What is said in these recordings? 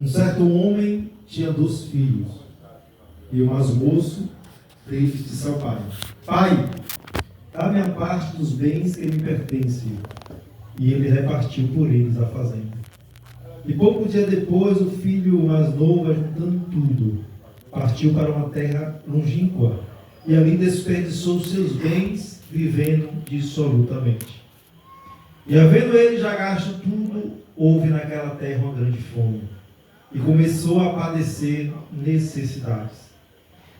Um certo homem tinha 2 filhos, e o mais moço disse ao pai: Pai, dá-me a parte dos bens que me pertencem. E ele repartiu por eles a fazenda. E pouco dia depois, o filho mais novo, juntando tudo, partiu para uma terra longínqua, e ali desperdiçou os seus bens, vivendo dissolutamente. E havendo ele já gasto tudo, houve naquela terra uma grande fome, e começou a padecer necessidades.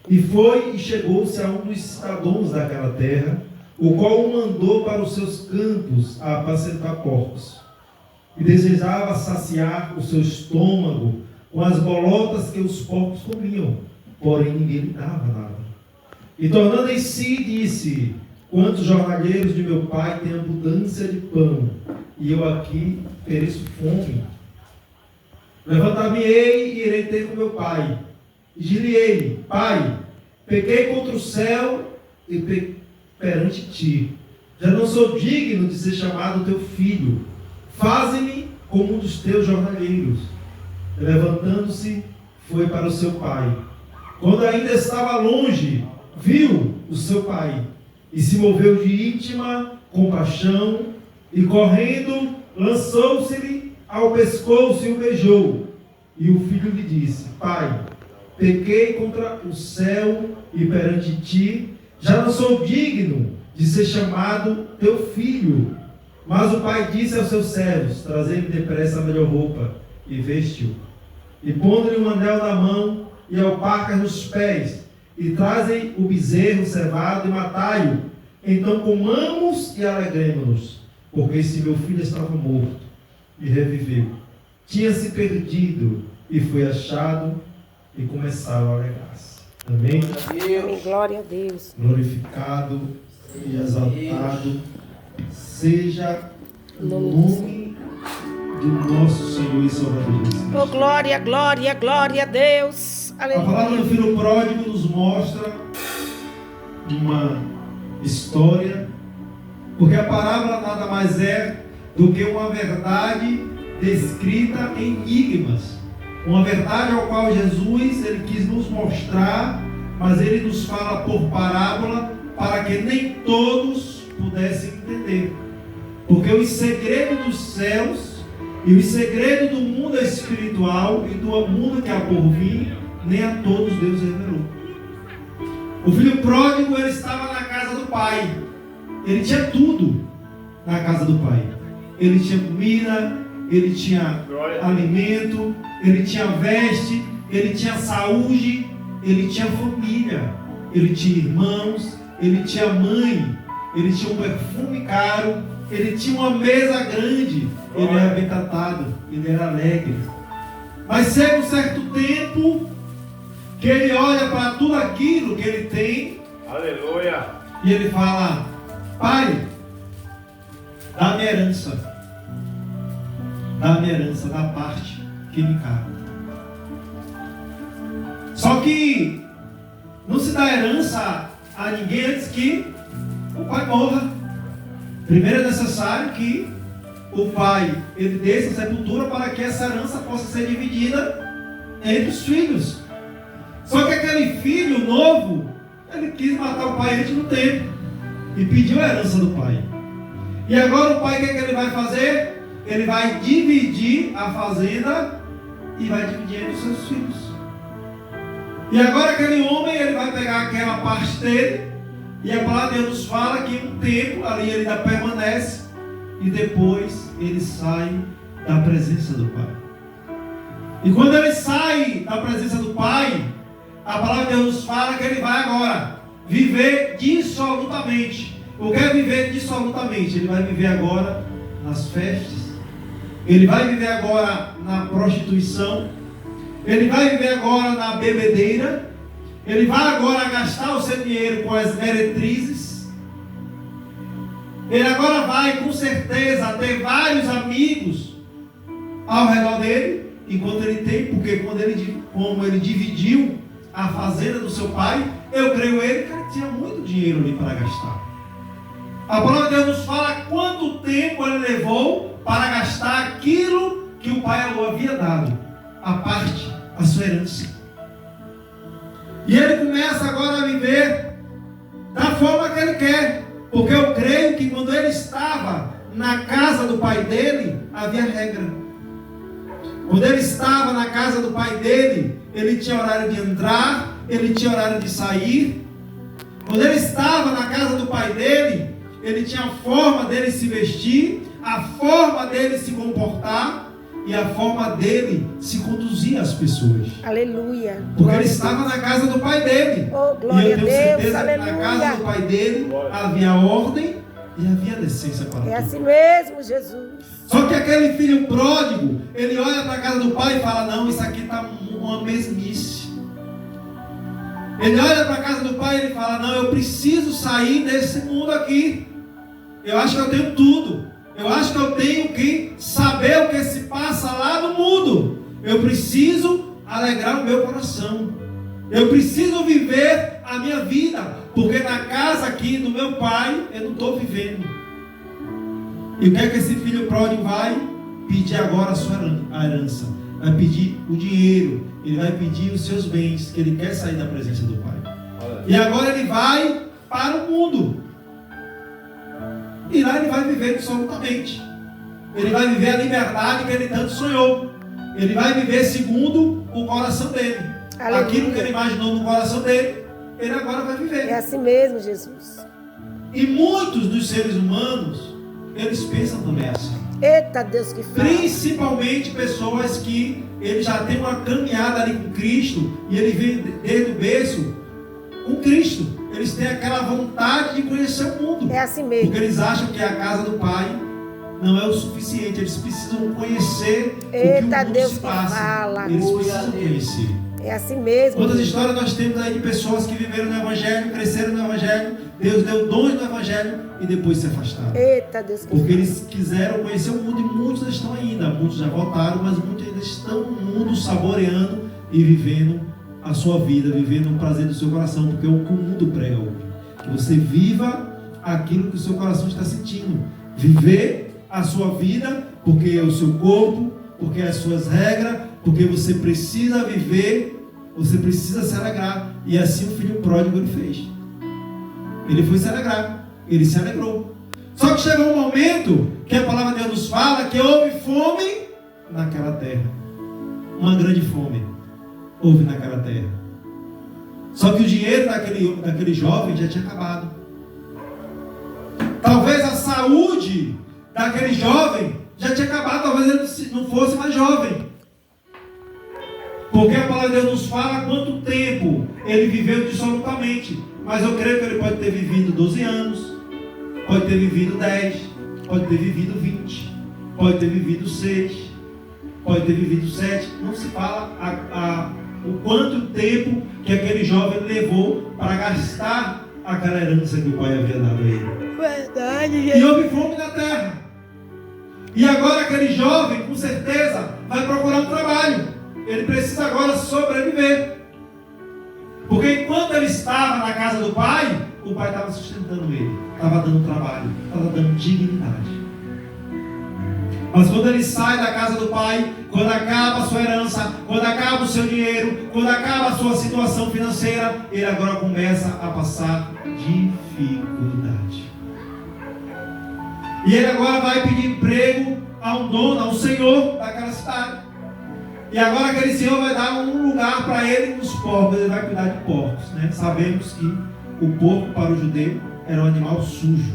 E foi e chegou-se a um dos cidadãos daquela terra, o qual o mandou para os seus campos a apacentar porcos. E desejava saciar o seu estômago com as bolotas que os porcos comiam, porém ninguém lhe dava nada. E tornando em si, disse: Quantos jornaleiros de meu pai têm abundância de pão, e eu aqui pereço fome? Levantar-me-ei e irei ter com meu pai. E dir-lhe-ei: Pai, pequei contra o céu e perante ti. Já não sou digno de ser chamado teu filho. Faze-me como um dos teus jornaleiros. Levantando-se, foi para o seu pai. Quando ainda estava longe, viu o seu pai, e se moveu de íntima compaixão, e correndo, lançou-se-lhe ao pescoço e o beijou. E o filho lhe disse: Pai, pequei contra o céu e perante ti, já não sou digno de ser chamado teu filho. Mas o pai disse aos seus servos: Trazei-me depressa a melhor roupa, e vestiu. E pondo-lhe um anel na mão e alparcas nos pés, e trazem o bezerro cevado e matai-o. Então comamos e alegremos-nos, porque esse meu filho estava morto e reviveu. Tinha-se perdido e foi achado, e começaram a alegrar-se. Amém? Glória a Deus. Glorificado e exaltado seja o nome do nosso Senhor e Salvador Jesus. Oh, glória, glória, glória a Deus. Aleluia. A palavra do filho pródigo nos mostra uma história, porque a parábola nada mais é do que uma verdade descrita em enigmas, uma verdade ao qual Jesus ele quis nos mostrar, mas ele nos fala por parábola para que nem todos pudessem entender, porque os segredos dos céus e os segredos do mundo espiritual e do mundo que há por vir, nem a todos Deus revelou. O filho pródigo ele estava na casa do pai, ele tinha tudo na casa do pai, ele tinha comida, ele tinha alimento, ele tinha veste, ele tinha saúde, ele tinha família, ele tinha irmãos, ele tinha mãe, ele tinha um perfume caro, ele tinha uma mesa grande, ele era bem tratado, ele era alegre. Mas chega um certo tempo que ele olha para tudo aquilo que ele tem, aleluia, e ele fala: Pai, dá-me herança, da parte que me cabe. Só que não se dá herança a ninguém antes que o pai morra. Primeiro é necessário que o pai ele desça a sepultura para que essa herança possa ser dividida entre os filhos. Só que aquele filho novo, ele quis matar o pai antes do tempo e pediu a herança do pai. E agora o pai, o que é que ele vai fazer? Ele vai dividir a fazenda e vai dividir entre os seus filhos. E agora aquele homem, ele vai pegar aquela parte dele, e a palavra de Deus nos fala que um tempo ali ele ainda permanece, e depois ele sai da presença do pai. E quando ele sai da presença do pai, a palavra de Deus nos fala que ele vai agora viver dissolutamente. O que é viver dissolutamente? Ele vai viver agora nas festas, ele vai viver agora na prostituição, ele vai viver agora na bebedeira, ele vai agora gastar o seu dinheiro com as meretrizes, ele agora vai com certeza ter vários amigos ao redor dele, enquanto ele tem, porque como ele dividiu a fazenda do seu pai, eu creio ele que ele tinha muito dinheiro ali para gastar. A palavra de Deus nos fala quanto tempo ele levou para gastar aquilo que o pai havia dado. a parte, a sua herança. E ele começa agora a viver da forma que ele quer. Porque eu creio que quando ele estava na casa do pai dele, havia regra. Quando ele estava na casa do pai dele, ele tinha horário de entrar, ele tinha horário de sair. Quando ele estava na casa do pai dele, ele tinha a forma dele se vestir, a forma dele se comportar e a forma dele se conduzir às pessoas. Aleluia. Porque ele estava na casa do pai dele. Oh, E glória eu a tenho Deus, certeza que aleluia. na casa do pai dele havia ordem e havia decência para É tudo. assim mesmo, Jesus. Só que aquele filho pródigo, ele olha para a casa do pai e fala: não, isso aqui está uma mesmice. Ele olha para a casa do pai e ele fala: não, eu preciso sair desse mundo aqui. Eu acho que eu tenho tudo. Eu acho que eu tenho que saber o que se passa lá no mundo. Eu preciso alegrar o meu coração. Eu preciso viver a minha vida. Porque na casa aqui do meu pai, eu não estou vivendo. E o que é que esse filho pródigo vai pedir agora? A sua herança. Vai pedir o dinheiro. Ele vai pedir os seus bens. Que ele quer sair da presença do pai. E agora ele vai para o mundo. E lá ele vai viver absolutamente. Ele vai viver a liberdade que ele tanto sonhou. Ele vai viver segundo o coração dele. Aleluia. Aquilo que ele imaginou no coração dele, ele agora vai viver. É assim mesmo, Jesus. E muitos dos seres humanos, eles pensam também assim. Eita Deus que fala. Principalmente pessoas que ele já tem uma caminhada ali com Cristo e ele vem desde o berço com Cristo. Eles têm aquela vontade de conhecer o mundo. É assim mesmo. Porque eles acham que a casa do pai não é o suficiente. Eles precisam conhecer o que o mundo Deus se que passa. fala. Eles precisam conhecer. É assim mesmo. Quantas histórias nós temos aí de pessoas que viveram no Evangelho, cresceram no Evangelho, Deus deu dons no Evangelho e depois se afastaram. Eita Deus que Porque fala. eles quiseram conhecer o mundo e muitos estão ainda. Muitos já voltaram, mas muitos ainda estão no mundo saboreando e vivendo a sua vida, vivendo o prazer do seu coração, porque é o que o mundo prega hoje. Que você viva aquilo que o seu coração está sentindo. Viver a sua vida, porque é o seu corpo, porque é as suas regras, porque você precisa viver, você precisa se alegrar. E assim o filho pródigo ele fez. Ele foi se alegrar, ele se alegrou. Só que chegou um momento que a palavra de Deus nos fala que houve fome naquela terra. Uma grande fome houve naquela terra. Só que o dinheiro daquele jovem já tinha acabado. Talvez a saúde daquele jovem já tinha acabado. Talvez ele não fosse mais jovem. Porque a palavra de Deus nos fala quanto tempo ele viveu dissolutamente. Mas eu creio que ele pode ter vivido 12 anos, pode ter vivido 10, pode ter vivido 20, pode ter vivido 6, pode ter vivido 7. Não se fala o quanto tempo que aquele jovem levou para gastar aquela herança que o pai havia dado a ele. Verdade, E Jesus. houve fome na terra. E agora aquele jovem, com certeza, vai procurar um trabalho. Ele precisa agora sobreviver. Porque enquanto ele estava na casa do pai, o pai estava sustentando ele, estava dando trabalho, estava dando dignidade. Mas quando ele sai da casa do pai, quando acaba a sua herança, quando acaba o seu dinheiro, quando acaba a sua situação financeira, ele agora começa a passar dificuldade. E ele agora vai pedir emprego a um dono, a um senhor daquela cidade. E agora aquele senhor vai dar um lugar para ele nos porcos. Ele vai cuidar de porcos, né? Sabemos que o porco para o judeu era um animal sujo.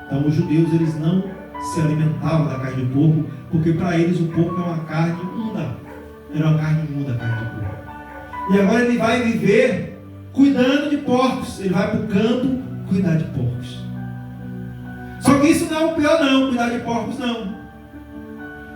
Então os judeus eles não se alimentavam da carne de porco, porque para eles o porco é uma carne imunda. Era uma carne imunda a carne de porco. E agora ele vai viver cuidando de porcos. Ele vai para o campo cuidar de porcos. Só que isso não é o pior não, cuidar de porcos não.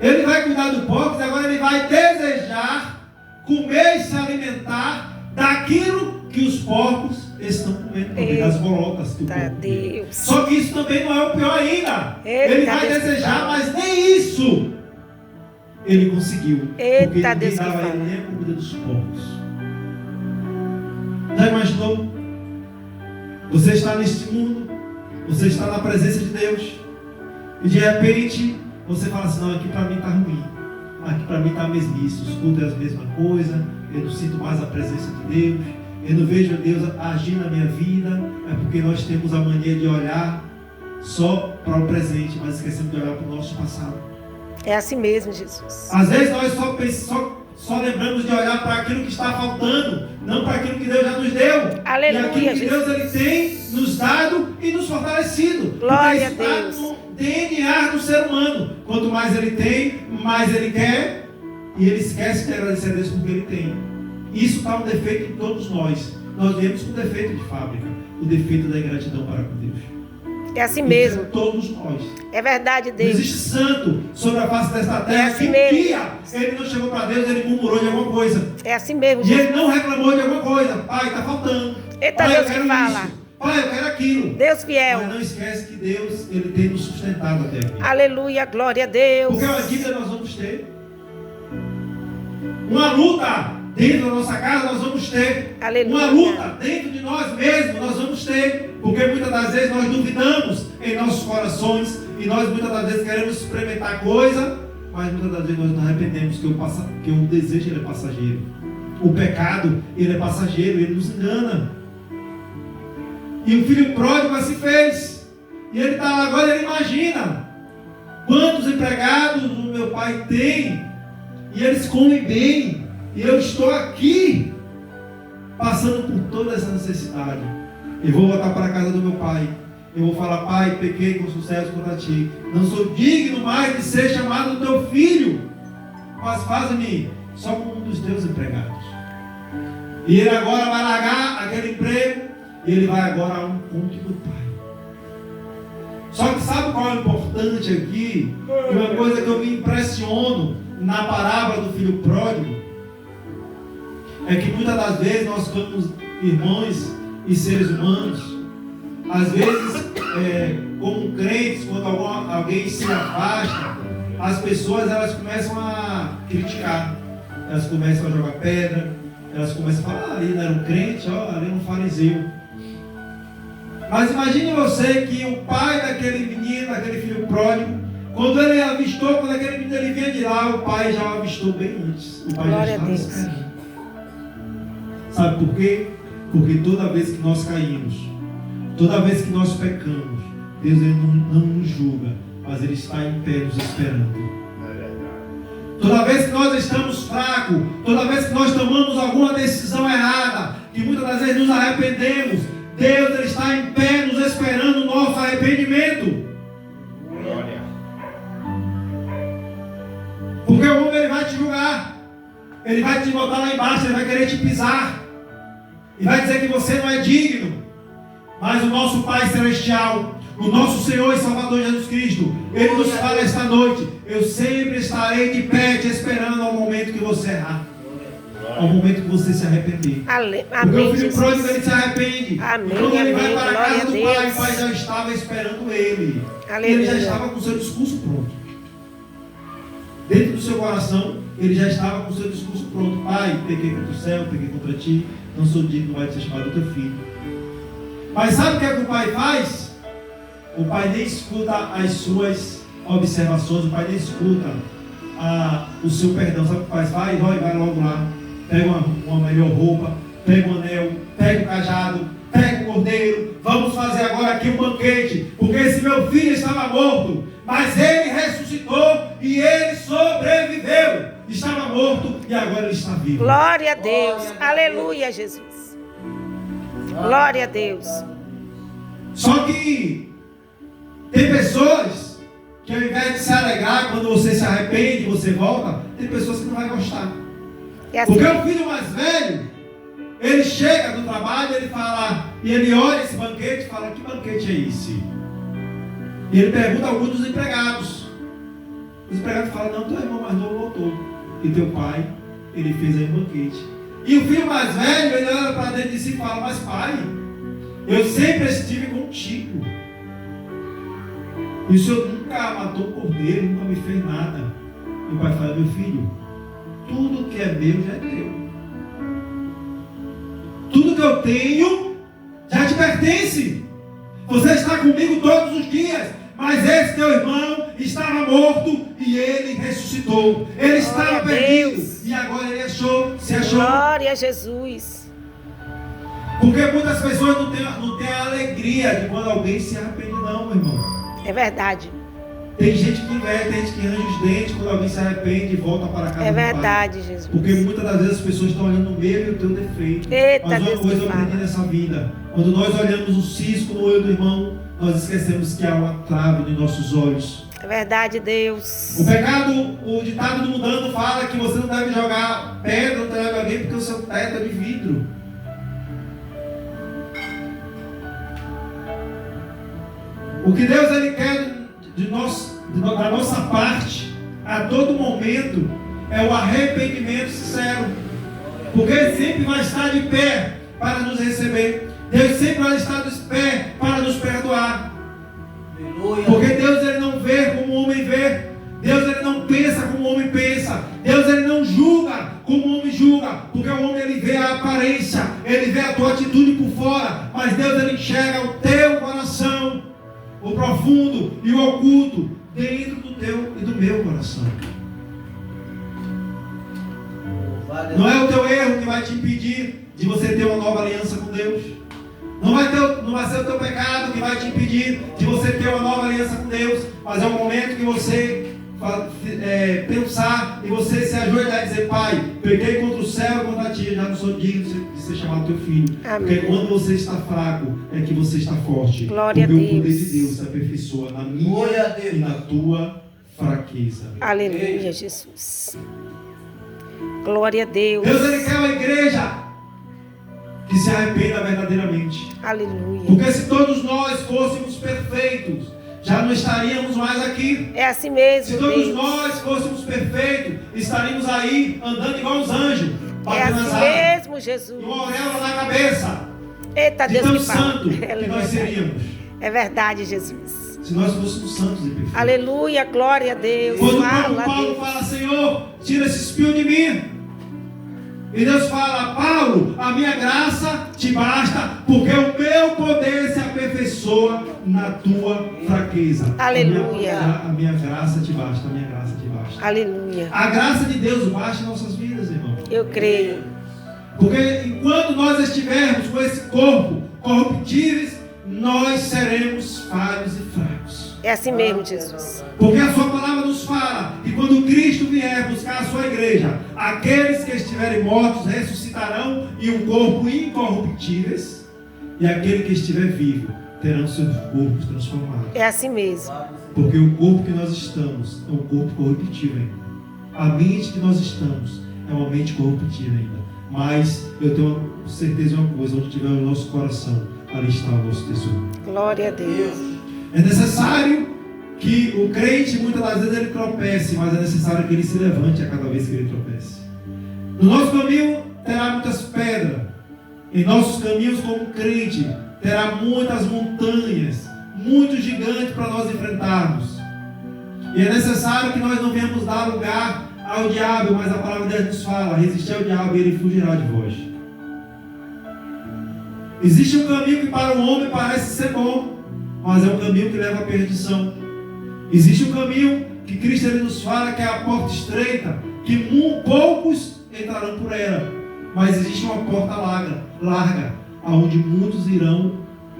Ele vai cuidar do porcos e agora ele vai desejar comer e se alimentar daquilo que os porcos estão comendo, das bolotas que o porco come. Deus. Só que isso também não é o pior ainda. Ele vai desejar, mas nem isso ele conseguiu. Porque ninguém dava a ele nem a comida dos porcos. Já imaginou? Você está neste mundo, você está na presença de Deus, e de repente você fala assim: não, aqui para mim está ruim, aqui para mim está a mesmice. Os cultos é a mesma coisa, eu não sinto mais a presença de Deus, eu não vejo Deus agir na minha vida. É porque nós temos a mania de olhar só para o presente, mas esquecemos de olhar para o nosso passado. É assim mesmo, Jesus. Às vezes nós só lembramos de olhar para aquilo que está faltando, não para aquilo que Deus já nos deu. Aleluia, e aquilo que Jesus. Deus ele tem nos dado e nos fortalecido. Glória a Porque isso Deus. está no DNA do ser humano. Quanto mais ele tem, mais ele quer, e ele esquece de agradecer a Deus por que ele tem. Isso está um defeito em todos nós. Nós viemos com defeito de fábrica, o defeito da ingratidão para com Deus. É assim Isso mesmo. é todos nós. É verdade, Não Deus. existe santo sobre a face desta terra É assim que um mesmo. dia ele não chegou para Deus, ele murmurou de alguma coisa. É assim mesmo, E Jesus. ele não reclamou de alguma coisa. Pai, está faltando. Eita, Pai, Deus eu quero que fala. isso. Pai, eu quero aquilo. Deus fiel. Mas não esquece que Deus, ele tem nos sustentado até aqui. Aleluia, glória a Deus. Porque uma dívida nós vamos ter. Uma luta dentro da nossa casa nós vamos ter. Aleluia. Uma luta dentro de nós mesmos nós vamos ter. Porque muitas das vezes nós duvidamos em nossos corações. E nós muitas das vezes queremos experimentar coisa. Mas muitas das vezes nós nos arrependemos que o desejo ele é passageiro. O pecado ele é passageiro, ele nos engana. E o filho pródigo assim fez. E ele está lá agora, ele imagina quantos empregados o meu pai tem. E eles comem bem. E eu estou aqui passando por toda essa necessidade. Eu vou voltar para a casa do meu pai. Eu vou falar: pai, pequei com sucesso contra ti. Não sou digno mais de ser chamado teu filho. Mas faz-me só como um dos teus empregados. E ele agora vai largar aquele emprego. E ele vai agora a um encontro do pai. Só que sabe qual é o importante aqui? E uma coisa que eu me impressiono na parábola do filho pródigo é que muitas das vezes nós somos irmãos e seres humanos. Às vezes, como crentes, quando alguém se afasta, as pessoas elas começam a criticar. Elas começam a jogar pedra. Elas começam a falar: ali não era um crente, ó, ali era um fariseu. Mas imagine você que o pai daquele menino, daquele filho pródigo, quando ele avistou, quando aquele menino ele vinha de lá, o pai já o avistou bem antes. O pai Glória já estava a Deus. esperando. Sabe por quê? Porque toda vez que nós caímos, toda vez que nós pecamos, Deus ele não nos julga, mas Ele está em pé nos esperando. Toda vez que nós estamos fracos, toda vez que nós tomamos alguma decisão errada, que muitas das vezes nos arrependemos, Deus ele está em pé nos esperando o nosso arrependimento. Glória. Porque o homem ele vai te julgar, ele vai te botar lá embaixo, ele vai querer te pisar, e vai dizer que você não é digno. Mas o nosso Pai Celestial, o nosso Senhor e Salvador Jesus Cristo, Ele nos fala esta noite: eu sempre estarei de pé te esperando ao momento que você errar, ao momento que você se arrepender. Amém, Porque o filho Jesus. pródigo ele se arrepende. Amém, Quando ele vai amém. para a Glória casa a do Deus. pai, o pai já estava esperando ele. Aleluia. Ele já estava com o seu discurso pronto. Dentro do seu coração, ele já estava com o seu discurso pronto. Pai, pequei contra o céu, pequei contra ti, não sou digno mais de ser chamado teu filho. Mas sabe o que é que o pai faz? O pai nem escuta as suas observações, o pai nem escuta o seu perdão. Sabe o que o pai faz? Vai logo lá, pega uma melhor roupa, pega um anel, pega o cajado, pega o cordeiro, vamos fazer agora aqui um banquete, porque esse meu filho estava morto, mas ele ressuscitou e ele sobreviveu. Estava morto e agora ele está vivo. Glória a Deus. Aleluia, Jesus. Glória a Deus. Só que tem pessoas que ao invés de se alegrar quando você se arrepende, você volta, tem pessoas que não vão gostar. É assim. Porque o filho mais velho, ele chega do trabalho, ele fala, e ele olha esse banquete e fala: que banquete é esse? E ele pergunta a alguns dos empregados. Os empregados falam: não, teu irmão mais novo voltou. E teu pai, ele fez aí um banquete. E o filho mais velho, ele olha para dentro de si e fala: mas pai, eu sempre estive contigo. E o senhor nunca matou um cordeiro, nunca me fez nada. E o pai fala: meu filho, tudo que é meu já é teu. Tudo que eu tenho já te pertence. Você está comigo todos os dias, mas esse teu irmão estava morto e e ele ressuscitou. Ele estava a perdido Deus. e agora ele se achou. Glória a Jesus. Porque muitas pessoas não têm a alegria de quando alguém se arrepende, não, meu irmão. É verdade. Tem gente que inverte, tem gente que arranja os dentes quando alguém se arrepende e volta para casa É do Pai. verdade, Jesus. Porque muitas das vezes as pessoas estão olhando o meu e o teu defeito. Eita, Mas uma Deus coisa me eu aprendi fala. nessa vida: quando nós olhamos o cisco no olho do irmão, nós esquecemos que há uma trave nos nossos olhos. É verdade, Deus. O pecado, o ditado do mundano fala que você não deve jogar pedra no telhado de alguém porque o seu teto é de vidro. O que Deus ele quer da nossa parte a todo momento é o arrependimento sincero. Porque Ele sempre vai estar de pé para nos receber. Deus sempre vai estar de pé para nos perdoar. Porque Deus ele não vê como o homem vê. Deus ele não pensa como o homem pensa. Deus ele não julga como o homem julga. Porque o homem ele vê a aparência, ele vê a tua atitude por fora. Mas Deus ele enxerga o teu coração, o profundo e o oculto dentro do teu e do meu coração. Não é o teu erro que vai te impedir de você ter uma nova aliança com Deus. Não vai ser o teu pecado que vai te impedir de você ter uma nova aliança com Deus. Mas é o momento que você pensar e você se ajoelhar e dizer: Pai, pequei contra o céu e contra ti, já não sou digno de ser chamado teu filho. Amém. Porque quando você está fraco é que você está forte. Glória porque a Deus. o poder de Deus se aperfeiçoa na minha e na tua fraqueza. Aleluia, Jesus. Glória a Deus. Deus ele quer uma igreja que se arrependa verdadeiramente. Aleluia. Porque se todos nós fôssemos perfeitos, já não estaríamos mais aqui. É assim mesmo, Se todos Deus. nós fôssemos perfeitos, estaríamos aí andando igual os anjos, É batendo as assim asas, mesmo, Jesus. e uma auréola na cabeça, Eita, de Deus tão me fala. santo que nós seríamos. É verdade, Jesus. Se nós fôssemos santos e perfeitos. Aleluia, glória a Deus. Quando o Fala, Paulo Deus. fala: Senhor, tira esse espinho de mim. E Deus fala: Paulo, a minha graça te basta, porque o meu poder se aperfeiçoa na tua fraqueza. Aleluia. A minha graça te basta, a minha graça te basta. Aleluia. A graça de Deus basta em nossas vidas, irmão. Eu creio. Porque enquanto nós estivermos com esse corpo corruptíveis, nós seremos falhos e fracos. É assim mesmo, Jesus. Porque a sua palavra nos fala que quando Cristo vier buscar a sua igreja, aqueles que estiverem mortos ressuscitarão em um corpo incorruptíveis, e aquele que estiver vivo terão seus corpos transformados. É assim mesmo. Porque o corpo que nós estamos é um corpo corruptível ainda. A mente que nós estamos é uma mente corruptível ainda. Mas eu tenho certeza de uma coisa: onde tiver o nosso coração, ali está o nosso tesouro. Glória a Deus. É necessário que o crente, muitas das vezes, ele tropece, mas é necessário que ele se levante a cada vez que ele tropece. No nosso caminho terá muitas pedras. Em nossos caminhos como crente terá muitas montanhas, muitos gigantes para nós enfrentarmos. E é necessário que nós não venhamos dar lugar ao diabo, mas a palavra de Deus nos fala: resistir ao diabo e ele fugirá de vós. Existe um caminho que para o homem parece ser bom, mas é um caminho que leva à perdição. Existe um caminho que Cristo ele nos fala que é a porta estreita, que poucos entrarão por ela. Mas existe uma porta larga, onde muitos irão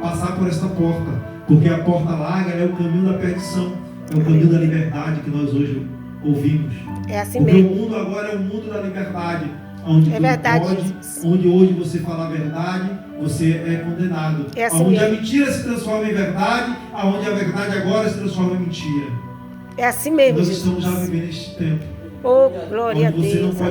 passar por esta porta. Porque a porta larga é o caminho da perdição, é o caminho da liberdade que nós hoje ouvimos. É assim Porque mesmo. o mundo agora é o mundo da liberdade, onde É tudo verdade, pode, Jesus. onde hoje você fala a verdade, você é condenado. É assim onde a mesmo. mentira se transforma em verdade, onde a verdade agora se transforma em mentira. É assim mesmo, Nós estamos já Jesus. vivendo este tempo. Oh, glória a onde você não Deus. pode